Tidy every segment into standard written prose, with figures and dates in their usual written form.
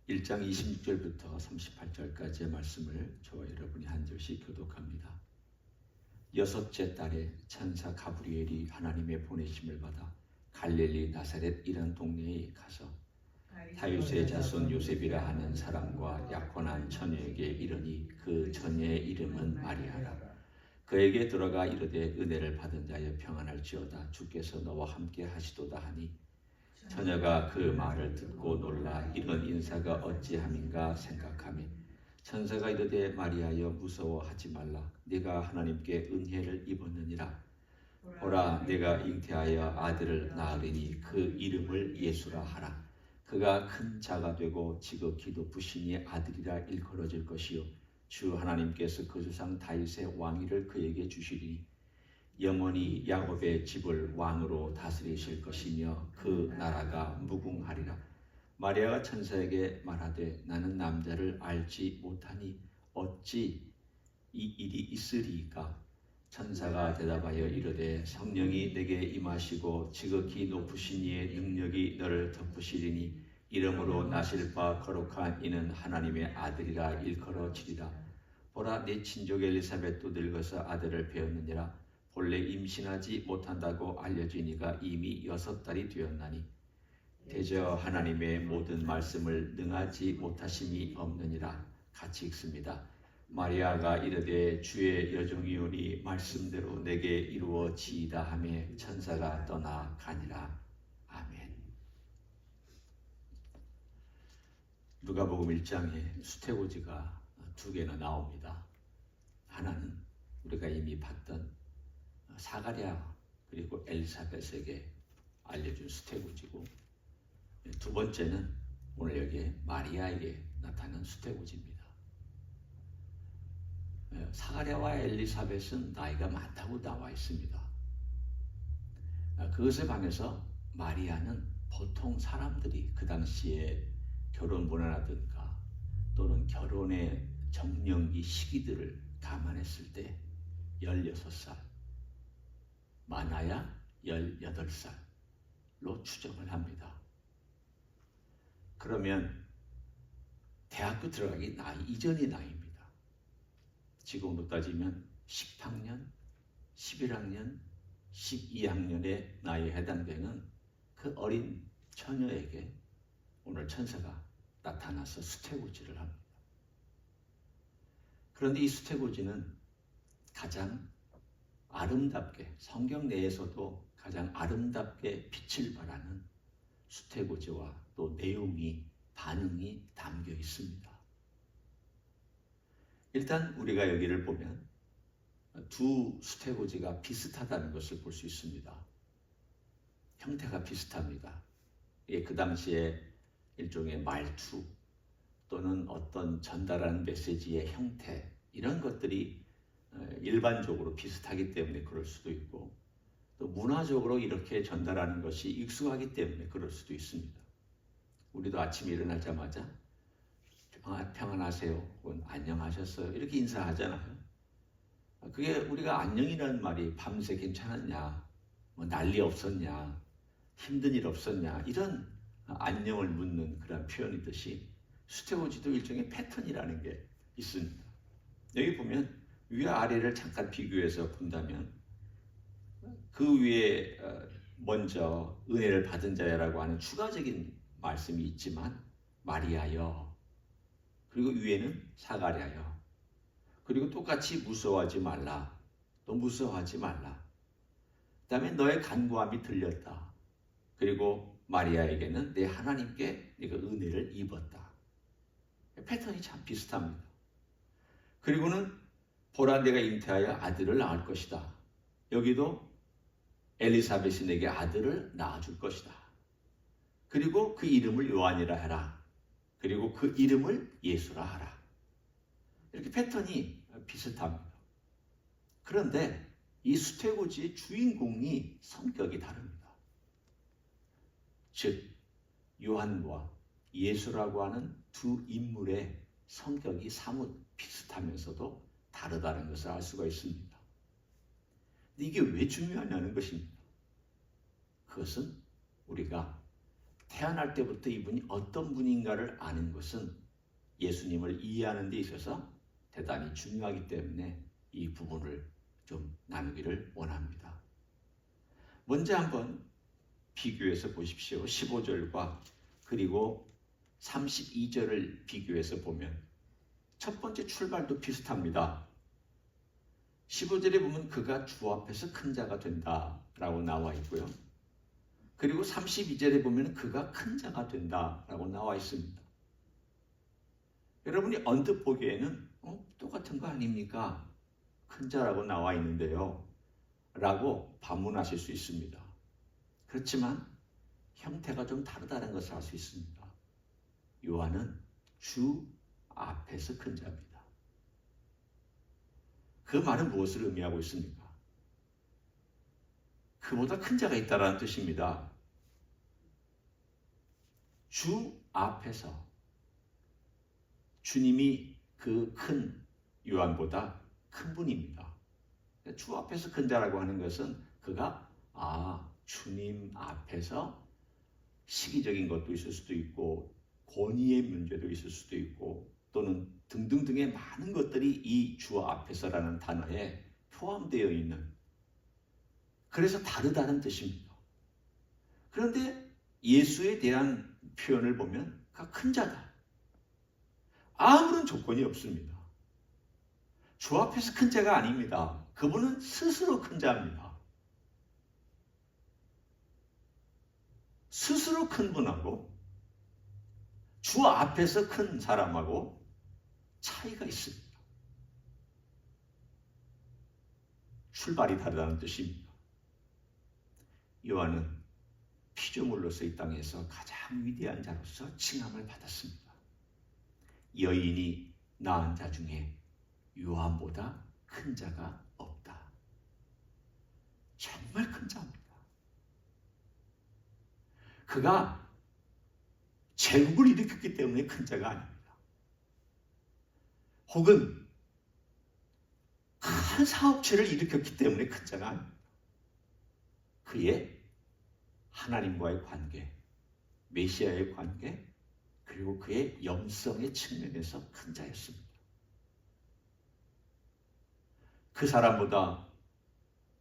1장 26절부터 38절까지의 말씀을 저와 여러분이 한 절씩 교독합니다. 여섯째 달에 천사 가브리엘이 하나님의 보내심을 받아 갈릴리 나사렛 이런 동네에 가서 다윗의 자손 요셉이라 하는 사람과 약혼한 처녀에게 이르니 그 처녀의 이름은 마리아라. 그에게 들어가 이르되 은혜를 받은 자여 평안할지어다. 주께서 너와 함께 하시도다 하니 처녀가 그 말을 듣고 놀라 이런 인사가 어찌함인가 생각하며 천사가 이르되 마리아여 무서워하지 말라. 네가 하나님께 은혜를 입었느니라. 보라 내가 잉태하여 아들을 낳으리니 그 이름을 예수라 하라. 그가 큰 자가 되고 지극히 높으시니 아들이라 일컬어질 것이요 주 하나님께서 그 조상 다윗의 왕위를 그에게 주시리니 영원히 야곱의 집을 왕으로 다스리실 것이며 그 나라가 무궁하리라. 마리아가 천사에게 말하되 나는 남자를 알지 못하니 어찌 이 일이 있으리이까? 천사가 대답하여 이르되 성령이 내게 임하시고 지극히 높으신 이의 능력이 너를 덮으시리니 이름으로 나실 바 거룩한 이는 하나님의 아들이라 일컬어지리라. 보라 네 친족 엘리사벳도 늙어서 아들을 배었느니라. 본래 임신하지 못한다고 알려지니가 이미 6달이 되었나니 대저 하나님의 모든 말씀을 능하지 못하심이 없느니라. 같이 읽습니다. 마리아가 이르되 주의 여종이오니 말씀대로 내게 이루어지이다 하며 천사가 떠나 가니라. 아멘. 누가복음 1장에 수태고지가 2개나 나옵니다. 하나는 우리가 이미 봤던 사가랴 그리고 엘사벳에게 알려준 수태고지고, 두 번째는 오늘 여기에 마리아에게 나타난 수태고지입니다. 사가랴와 엘리사벳은 나이가 많다고 나와 있습니다. 그것에 반해서 마리아는 보통 사람들이 그 당시에 결혼 문화라든가 또는 결혼의 정령기 시기들을 감안했을 때 16살, 많아야 18살로 추정을 합니다. 그러면 대학교 들어가기 나이 이전의 나이입니다. 지금으로 따지면 10학년, 11학년, 12학년의 나이에 해당되는 그 어린 처녀에게 오늘 천사가 나타나서 수태고지를 합니다. 그런데 이 수태고지는 가장 아름답게, 성경 내에서도 가장 아름답게 빛을 발하는 수태고지와 또 내용이, 반응이 담겨 있습니다. 일단 우리가 여기를 보면 두 수태고지가 비슷하다는 것을 볼 수 있습니다. 형태가 비슷합니다. 그 당시에 일종의 말투 또는 어떤 전달하는 메시지의 형태, 이런 것들이 일반적으로 비슷하기 때문에 그럴 수도 있고, 또 문화적으로 이렇게 전달하는 것이 익숙하기 때문에 그럴 수도 있습니다. 우리도 아침에 일어나자마자 평안하세요 혹은 안녕하셨어요 이렇게 인사하잖아요. 그게 우리가 안녕이라는 말이 밤새 괜찮았냐, 뭐 난리 없었냐, 힘든 일 없었냐, 이런 안녕을 묻는 그런 표현이듯이 수태고지도 일종의 패턴이라는 게 있습니다. 여기 보면 위와 아래를 잠깐 비교해서 본다면 그 위에 먼저 은혜를 받은 자야라고 하는 추가적인 말씀이 있지만 마리아여, 그리고 위에는 사가랴여, 그리고 똑같이 무서워하지 말라, 또 무서워하지 말라. 그 다음에 너의 간구함이 들렸다. 그리고 마리아에게는 내 하나님께 네가 은혜를 입었다. 패턴이 참 비슷합니다. 그리고는 보라 내가 잉태하여 아들을 낳을 것이다. 여기도 엘리사벳이 내게 아들을 낳아줄 것이다. 그리고 그 이름을 요한이라 해라. 그리고 그 이름을 예수라 하라. 이렇게 패턴이 비슷합니다. 그런데 이 수태고지의 주인공이 성격이 다릅니다. 즉 요한과 예수라고 하는 두 인물의 성격이 사뭇 비슷하면서도 다르다는 것을 알 수가 있습니다. 근데 이게 왜 중요하냐는 것입니다. 그것은 우리가 태어날 때부터 이분이 어떤 분인가를 아는 것은 예수님을 이해하는 데 있어서 대단히 중요하기 때문에 이 부분을 좀 나누기를 원합니다. 먼저 한번 비교해서 보십시오. 15절과 그리고 32절을 비교해서 보면 첫 번째 출발도 비슷합니다. 15절에 보면 그가 주 앞에서 큰 자가 된다라고 나와 있고요. 그리고 32절에 보면 그가 큰 자가 된다라고 나와 있습니다. 여러분이 언뜻 보기에는 똑같은 거 아닙니까? 큰 자라고 나와 있는데요. 라고 반문하실 수 있습니다. 그렇지만 형태가 좀 다르다는 것을 알 수 있습니다. 요한은 주 앞에서 큰 자입니다. 그 말은 무엇을 의미하고 있습니까? 그보다 큰 자가 있다는 뜻입니다. 주 앞에서 주님이 그 큰 요한보다 큰 분입니다. 주 앞에서 큰 자라고 하는 것은 그가 주님 앞에서 시기적인 것도 있을 수도 있고 권위의 문제도 있을 수도 있고 또는 등등등의 많은 것들이 이 주 앞에서라는 단어에 포함되어 있는, 그래서 다르다는 뜻입니다. 그런데 예수에 대한 표현을 보면 그가 큰 자다. 아무런 조건이 없습니다. 주 앞에서 큰 자가 아닙니다. 그분은 스스로 큰 자입니다. 스스로 큰 분하고 주 앞에서 큰 사람하고 차이가 있습니다. 출발이 다르다는 뜻입니다. 요한은 피조물로서 이 땅에서 가장 위대한 자로서 칭함을 받았습니다. 여인이 낳은 자 중에 요한보다 큰 자가 없다. 정말 큰 자입니다. 그가 제국을 일으켰기 때문에 큰 자가 아닙니다. 혹은 큰 사업체를 일으켰기 때문에 큰 자가 아닙니다. 그의 하나님과의 관계, 메시아의 관계, 그리고 그의 영성의 측면에서 큰 자였습니다. 그 사람보다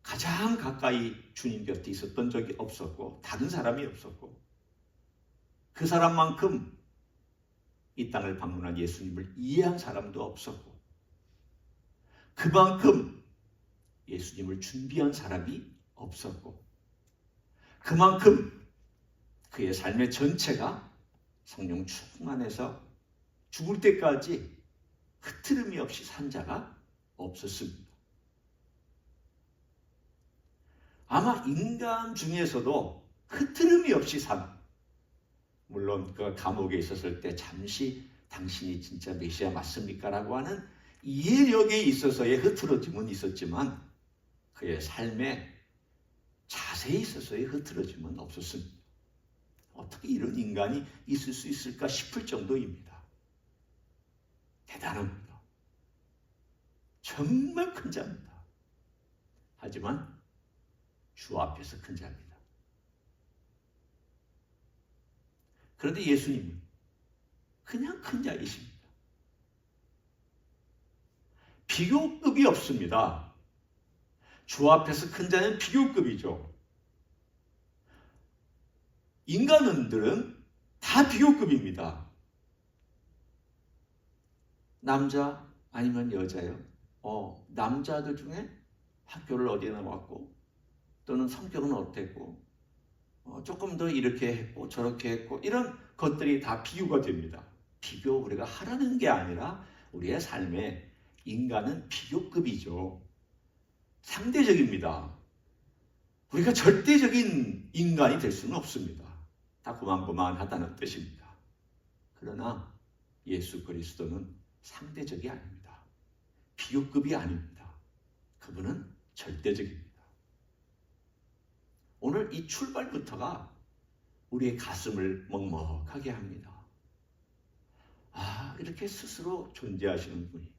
가장 가까이 주님 곁에 있었던 적이 없었고 다른 사람이 없었고 그 사람만큼 이 땅을 방문한 예수님을 이해한 사람도 없었고 그만큼 예수님을 준비한 사람이 없었고 그만큼 그의 삶의 전체가 성령 충만해서 죽을 때까지 흐트름이 없이 산 자가 없었습니다. 아마 인간 중에서도 흐트름이 없이 물론 그 감옥에 있었을 때 잠시 당신이 진짜 메시아 맞습니까? 라고 하는 이해력에 있어서의 흐트러짐은 있었지만 그의 삶에 자세에 있어서의 흐트러짐은 없었습니다. 어떻게 이런 인간이 있을 수 있을까 싶을 정도입니다. 대단합니다. 정말 큰 자입니다. 하지만 주 앞에서 큰 자입니다. 그런데 예수님은 그냥 큰 자이십니다. 비교급이 없습니다. 주 앞에서 큰 자는 비교급이죠. 인간들은 다 비교급입니다. 남자 아니면 여자요? 남자들 중에 학교를 어디에 나왔고 또는 성격은 어땠고 조금 더 이렇게 했고 저렇게 했고 이런 것들이 다 비교가 됩니다. 비교 우리가 하라는 게 아니라 우리의 삶에 인간은 비교급이죠. 상대적입니다. 우리가 절대적인 인간이 될 수는 없습니다. 다 고만고만하다는 뜻입니다. 그러나 예수 그리스도는 상대적이 아닙니다. 비교급이 아닙니다. 그분은 절대적입니다. 오늘 이 출발부터가 우리의 가슴을 먹먹하게 합니다. 이렇게 스스로 존재하시는 분이,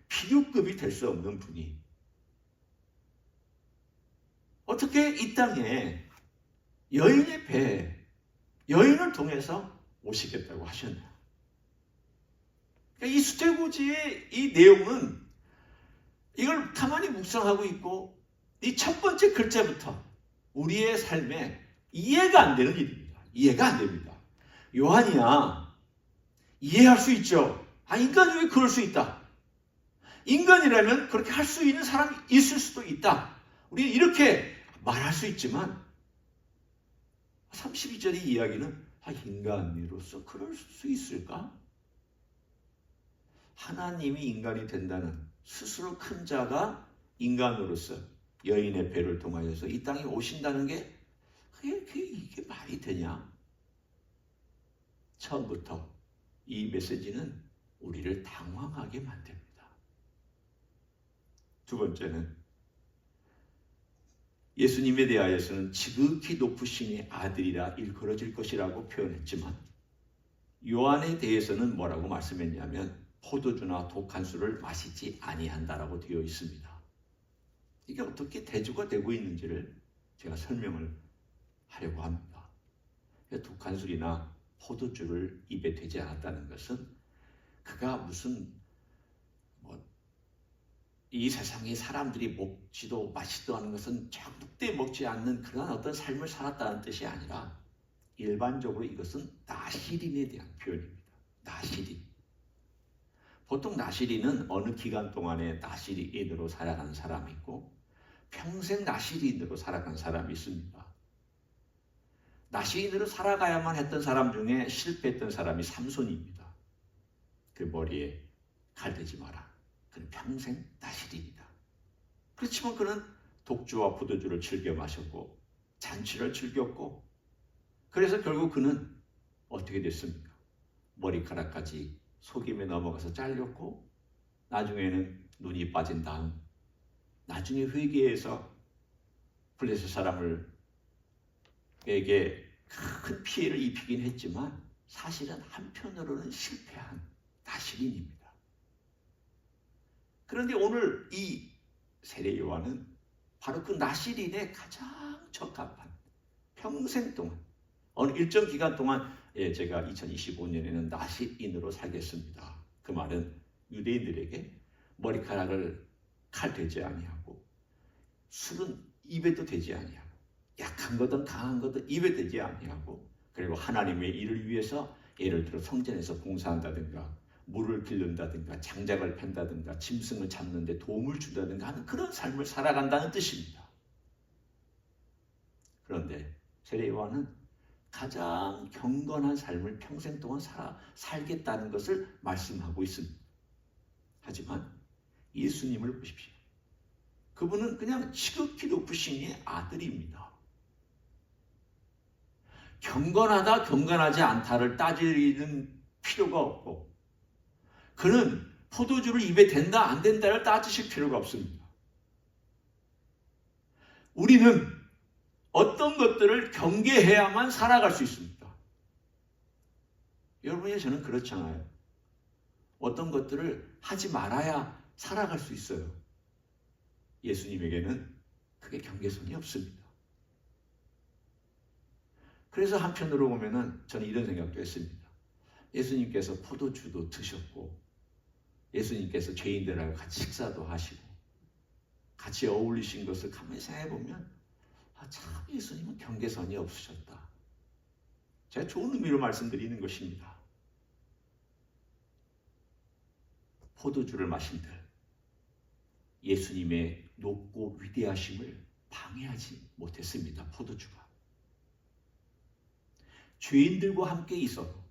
비교급이 될 수 없는 분이 어떻게 이 땅에 여인의 배에 여인을 통해서 오시겠다고 하셨네요. 그러니까 이 수태고지의 이 내용은 이걸 가만히 묵상하고 있고 이 첫 번째 글자부터 우리의 삶에 이해가 안 되는 일입니다. 이해가 안 됩니다. 요한이야, 이해할 수 있죠. 인간이 왜 그럴 수 있다. 인간이라면 그렇게 할 수 있는 사람이 있을 수도 있다. 우리는 이렇게 말할 수 있지만 32절의 이야기는 인간으로서 그럴 수 있을까? 하나님이 인간이 된다는 스스로 큰 자가 인간으로서 여인의 배를 통하여서 이 땅에 오신다는 게 이게 말이 되냐? 처음부터 이 메시지는 우리를 당황하게 만듭니다. 두 번째는 예수님에 대하여서는 지극히 높으신 아들이라 일컬어질 것이라고 표현했지만 요한에 대해서는 뭐라고 말씀했냐면 포도주나 독한 술을 마시지 아니한다라고 되어 있습니다. 이게 어떻게 대조가 되고 있는지를 제가 설명을 하려고 합니다. 독한 술이나 포도주를 입에 대지 않았다는 것은 그가 무슨 이 세상에 사람들이 먹지도 마시도 하는 것은 절대 먹지 않는 그런 어떤 삶을 살았다는 뜻이 아니라 일반적으로 이것은 나시린에 대한 표현입니다. 나시린. 보통 나시린은 어느 기간 동안에 나시린으로 살아가는 사람이 있고 평생 나시린으로 살아간 사람이 있습니다. 나시린으로 살아가야만 했던 사람 중에 실패했던 사람이 삼손입니다. 그 머리에 칼대지 마라. 그는 평생 나시린이다. 그렇지만 그는 독주와 포도주를 즐겨 마셨고 잔치를 즐겼고 그래서 결국 그는 어떻게 됐습니까? 머리카락까지 속임에 넘어가서 잘렸고 나중에는 눈이 빠진 다음 나중에 회개해서 블레셋 사람에게 큰 피해를 입히긴 했지만 사실은 한편으로는 실패한 나시린입니다. 그런데 오늘 이 세례 요한은 바로 그 나시린에 가장 적합한 평생 동안 어느 일정 기간 동안 제가 2025년에는 나시린으로 살겠습니다. 그 말은 유대인들에게 머리카락을 칼대지 아니하고 술은 입에도 대지 아니하고 약한 거든 강한 거든 입에 대지 아니하고 그리고 하나님의 일을 위해서 예를 들어 성전에서 봉사한다든가 물을 길른다든가 장작을 팬다든가 짐승을 잡는 데 도움을 준다든가 하는 그런 삶을 살아간다는 뜻입니다. 그런데 세례 요한은 가장 경건한 삶을 평생 동안 살겠다는 것을 말씀하고 있습니다. 하지만 예수님을 보십시오. 그분은 그냥 지극히 높으신 이의 아들입니다. 경건하다 경건하지 않다를 따지는 필요가 없고 그는 포도주를 입에 댄다 안 된다를 따지실 필요가 없습니다. 우리는 어떤 것들을 경계해야만 살아갈 수 있습니다. 여러분이 저는 그렇잖아요. 어떤 것들을 하지 말아야 살아갈 수 있어요. 예수님에게는 그게 경계선이 없습니다. 그래서 한편으로 보면은 저는 이런 생각도 했습니다. 예수님께서 포도주도 드셨고 예수님께서 죄인들하고 같이 식사도 하시고 같이 어울리신 것을 가만히 생각해 보면 참 예수님은 경계선이 없으셨다. 제가 좋은 의미로 말씀드리는 것입니다. 포도주를 마신들 예수님의 높고 위대하심을 방해하지 못했습니다. 포도주가. 죄인들과 함께 있어도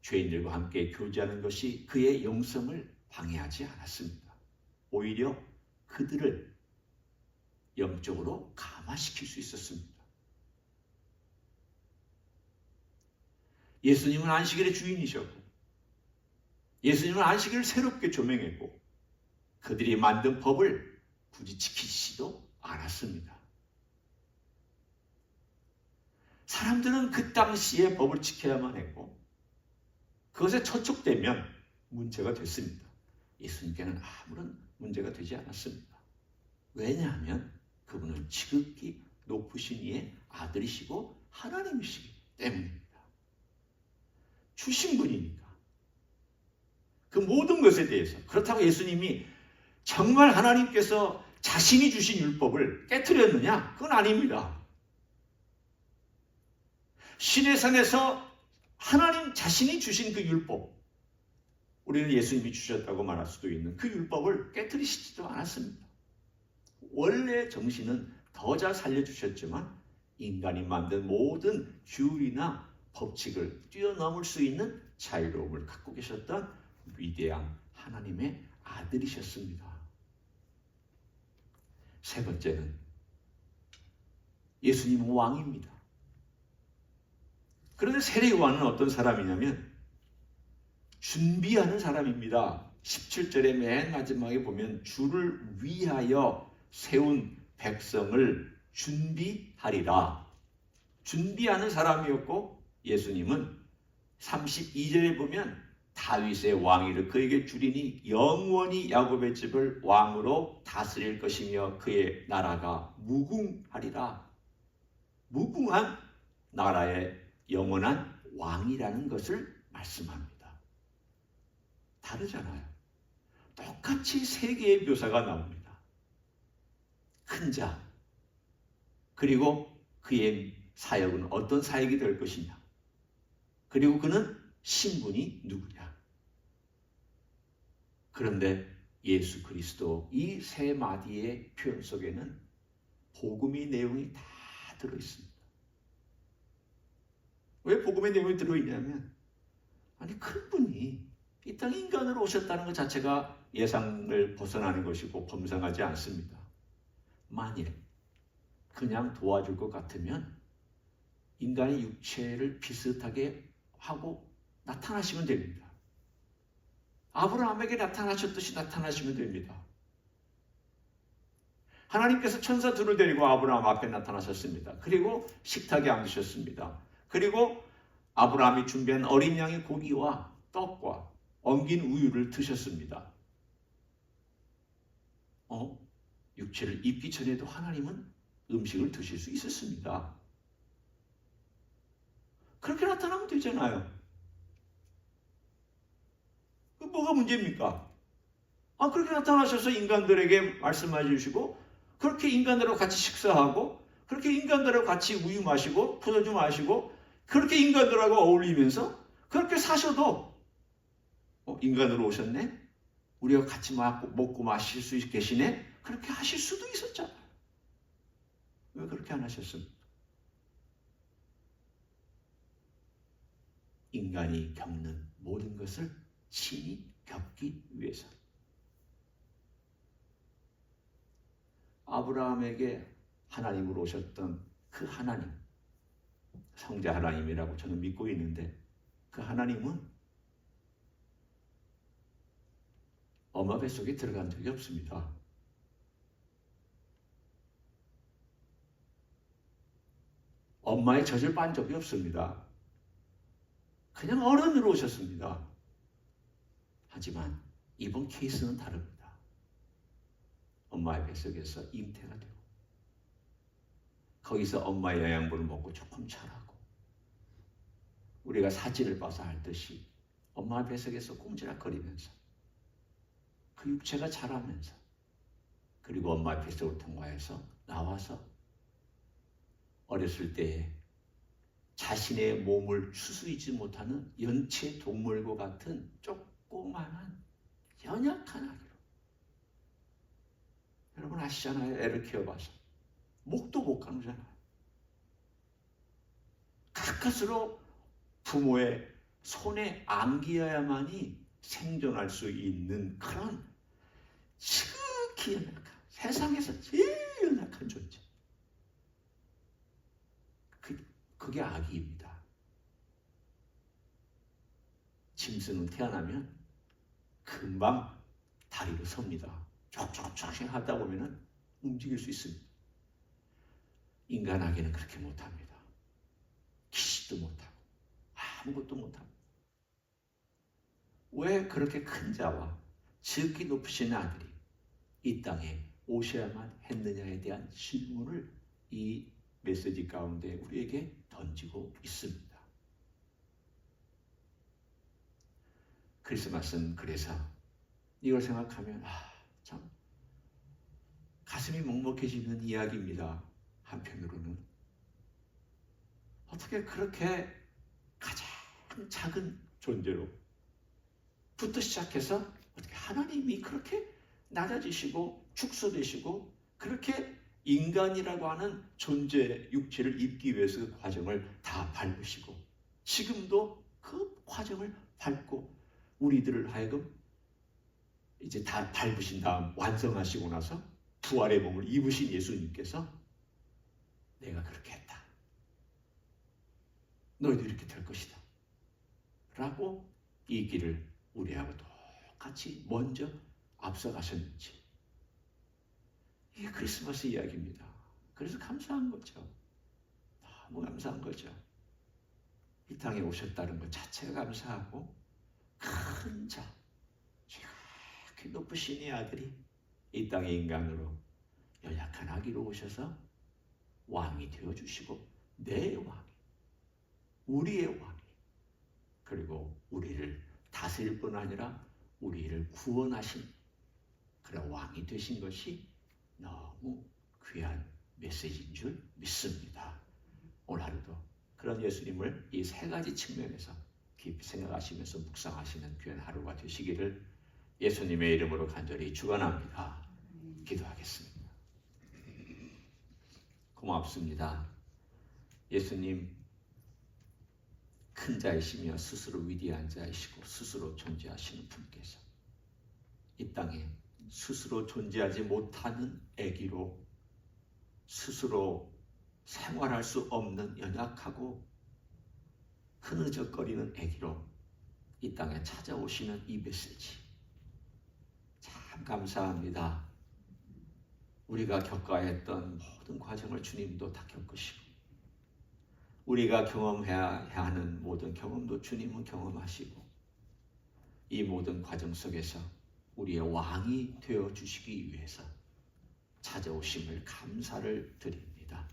죄인들과 함께 교제하는 것이 그의 영성을 방해하지 않았습니다. 오히려 그들을 영적으로 감화시킬 수 있었습니다. 예수님은 안식일의 주인이셨고 예수님은 안식일을 새롭게 조명했고 그들이 만든 법을 굳이 지키지도 않았습니다. 사람들은 그 당시에 법을 지켜야만 했고 그것에 저촉되면 문제가 됐습니다. 예수님께는 아무런 문제가 되지 않았습니다. 왜냐하면 그분은 지극히 높으신 이의 아들이시고 하나님이시기 때문입니다. 주신 분이니까. 그 모든 것에 대해서. 그렇다고 예수님이 정말 하나님께서 자신이 주신 율법을 깨트렸느냐? 그건 아닙니다. 시내산에서 하나님 자신이 주신 그 율법, 우리는 예수님이 주셨다고 말할 수도 있는 그 율법을 깨트리시지도 않았습니다. 원래 정신은 더 잘 살려주셨지만 인간이 만든 모든 규율이나 법칙을 뛰어넘을 수 있는 자유로움을 갖고 계셨던 위대한 하나님의 아들이셨습니다. 세 번째는 예수님은 왕입니다. 그런데 세례요한은 어떤 사람이냐면 준비하는 사람입니다. 17절의 맨 마지막에 보면 주를 위하여 세운 백성을 준비하리라. 준비하는 사람이었고 예수님은 32절에 보면 다윗의 왕위를 그에게 주리니 영원히 야곱의 집을 왕으로 다스릴 것이며 그의 나라가 무궁하리라. 무궁한 나라의 영원한 왕이라는 것을 말씀합니다. 다르잖아요. 똑같이 세 개의 묘사가 나옵니다. 큰 자, 그리고 그의 사역은 어떤 사역이 될 것이냐, 그리고 그는 신분이 누구냐. 그런데 예수 그리스도 이 세 마디의 표현 속에는 복음의 내용이 다 들어있습니다. 왜 복음의 내용이 들어있냐면, 아니 큰 분이 이 땅에 인간으로 오셨다는 것 자체가 예상을 벗어나는 것이고 범상하지 않습니다. 만일 그냥 도와줄 것 같으면 인간의 육체를 비슷하게 하고 나타나시면 됩니다. 아브라함에게 나타나셨듯이 나타나시면 됩니다. 하나님께서 천사 둘을 데리고 아브라함 앞에 나타나셨습니다. 그리고 식탁에 앉으셨습니다. 그리고 아브라함이 준비한 어린 양의 고기와 떡과 엉긴 우유를 드셨습니다. 육체를 입기 전에도 하나님은 음식을 드실 수 있었습니다. 그렇게 나타나면 되잖아요. 뭐가 문제입니까? 그렇게 나타나셔서 인간들에게 말씀해 주시고, 그렇게 인간들하고 같이 식사하고, 그렇게 인간들하고 같이 우유 마시고 포도주 마시고, 그렇게 인간들하고 어울리면서 그렇게 사셔도 인간으로 오셨네? 우리가 같이 먹고 마실 수 계시네? 그렇게 하실 수도 있었잖아요. 왜 그렇게 안 하셨습니까? 인간이 겪는 모든 것을 친히 겪기 위해서. 아브라함에게 하나님으로 오셨던 그 하나님, 성자 하나님이라고 저는 믿고 있는데, 그 하나님은 엄마 뱃속에 들어간 적이 없습니다. 엄마의 젖을 빤 적이 없습니다. 그냥 어른으로 오셨습니다. 하지만 이번 케이스는 다릅니다. 엄마의 뱃속에서 잉태가 되고, 거기서 엄마의 영양분을 먹고 조금 자라고, 우리가 사진을 봐서 알듯이 엄마의 뱃속에서 꼼지락거리면서 그 육체가 자라면서, 그리고 엄마의 뱃속을 통과해서 나와서 어렸을 때에 자신의 몸을 추스리지 못하는 연체 동물과 같은 조그만한 연약한 아기로, 여러분 아시잖아요. 애를 키워봐서 목도 못 가누잖아요. 가까스로 부모의 손에 안기어야만이 생존할 수 있는 그런 지극히 연약한, 세상에서 제일 연약한 존재. 그게 아기입니다. 짐승은 태어나면 금방 다리로 섭니다. 쫙쫙쫙 하다 보면 움직일 수 있습니다. 인간 아기는 그렇게 못합니다. 기시도 못하고 아무것도 못하고. 왜 그렇게 큰 자와 지극히 높으신 아들이 이 땅에 오셔야만 했느냐에 대한 질문을 이 메시지 가운데 우리에게 던지고 있습니다. 크리스마스는 그래서 이걸 생각하면 참 가슴이 먹먹해지는 이야기입니다. 한편으로는 어떻게 그렇게 가장 작은 존재로 부터 시작해서 어떻게 하나님이 그렇게 낮아지시고 축소되시고 그렇게 인간이라고 하는 존재 육체를 입기 위해서 그 과정을 다 밟으시고 지금도 그 과정을 밟고 우리들을 하여금 이제 다 밟으신 다음 완성하시고 나서 부활의 몸을 입으신 예수님께서 내가 그렇게 했다. 너희도 이렇게 될 것이다. 라고 이 길을 우리하고 똑같이 먼저 앞서가셨는지. 이게 크리스마스 이야기입니다. 그래서 감사한 거죠. 너무 감사한 거죠. 이 땅에 오셨다는 것 자체가 감사하고 큰 자, 지극히 높으신 이 아들이 이 땅의 인간으로 연약한 아기로 오셔서 왕이 되어주시고 내 왕이, 우리의 왕이, 그리고 우리를 다스릴 뿐 아니라 우리를 구원하신 그런 왕이 되신 것이 너무 귀한 메시지인 줄 믿습니다. 오늘 하루도 그런 예수님을 이 세 가지 측면에서 깊이 생각하시면서 묵상하시는 귀한 하루가 되시기를 예수님의 이름으로 간절히 축원합니다. 기도하겠습니다. 고맙습니다. 예수님 큰 자이시며 스스로 위대한 자이시고 스스로 존재하시는 분께서 이 땅에 스스로 존재하지 못하는 아기로 스스로 생활할 수 없는 연약하고 흐느적거리는 아기로 이 땅에 찾아오시는 이 메시지 참 감사합니다. 우리가 겪어야 했던 모든 과정을 주님도 다 겪으시고 우리가 경험해야 하는 모든 경험도 주님은 경험하시고 이 모든 과정 속에서 우리의 왕이 되어주시기 위해서 찾아오심을 감사를 드립니다.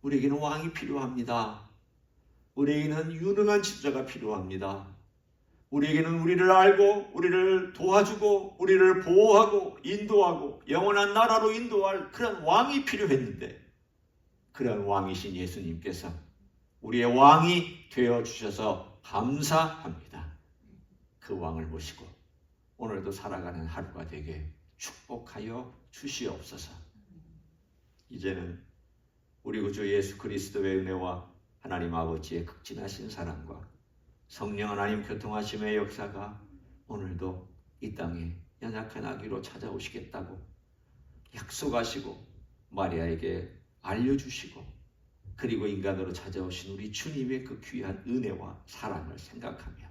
우리에게는 왕이 필요합니다. 우리에게는 유능한 지도자가 필요합니다. 우리에게는 우리를 알고 우리를 도와주고 우리를 보호하고 인도하고 영원한 나라로 인도할 그런 왕이 필요했는데 그런 왕이신 예수님께서 우리의 왕이 되어주셔서 감사합니다. 그 왕을 모시고 오늘도 살아가는 하루가 되게 축복하여 주시옵소서. 이제는 우리 구주 예수 그리스도의 은혜와 하나님 아버지의 극진하신 사랑과 성령 하나님 교통하심의 역사가 오늘도 이 땅에 연약한 아기로 찾아오시겠다고 약속하시고 마리아에게 알려주시고 그리고 인간으로 찾아오신 우리 주님의 그 귀한 은혜와 사랑을 생각하며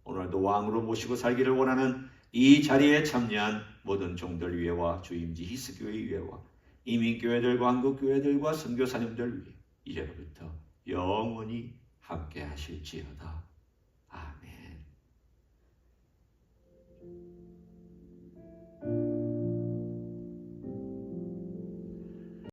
오늘도 왕으로 모시고 살기를 원하는 이 자리에 참여한 모든 종들 위에와 주임지 히스교회 위에와 이민교회들과 한국교회들과 선교사님들 위해 이제부터 영원히 함께 하실지어다. 아멘.